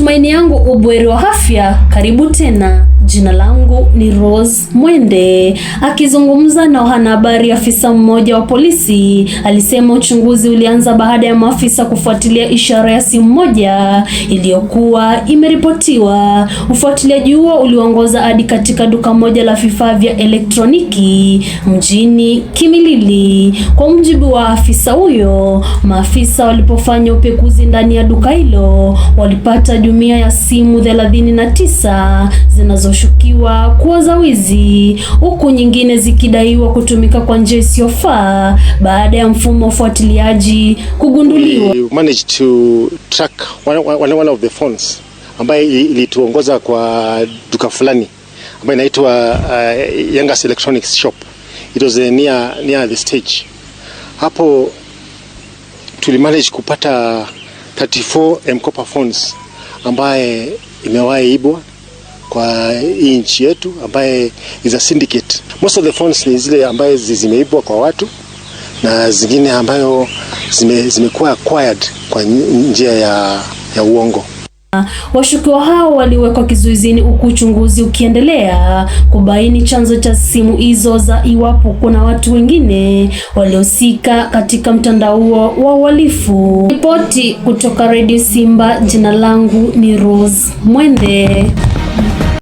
matumaini yangu ubweri wa afya. Karibu tena. Jina langu ni Rose Mwende. Akizungumza na wanahabari, afisa mmoja wa polisi alisema uchunguzi ulianza baada ya maafisa kufuatilia ishara ya simu moja iliyokuwa imeripotiwa. Ufuatiliaji huo uliongoza hadi katika duka moja la vifaa vya elektroniki mjini Kimilili. Kwa mujibu wa afisa huyo, maafisa walipofanya upekuzi ndani ya duka hilo walipata jumia ya simu 39 zinazoshukiwa kuwa za wizi, huku nyingine zikidaiwa kutumika kwa njia isiyofaa. Baada ya mfumo wa ufuatiliaji kugunduliwa, we managed to track one of the phones ambaye ilituongoza kwa duka fulani ambaye inaitwa Youngest Electronics Shop. It was near the stage. Hapo tulimanage kupata 34 M-Kopa phones ambaye imewahi ibwa kwa nchi yetu, ambaye is a syndicate. Most of the phones ni zile ambaye zimeibwa kwa watu na zingine ambayo zimekuwa acquired kwa njia ya uongo. Washukiwa hao waliwekwa kizuizini huku uchunguzi ukiendelea kubaini chanzo cha simu hizo za iwapo kuna watu wengine waliohusika katika mtandao huo wa uhalifu. Ripoti kutoka Radio Simba, jina langu ni Rose Mwende.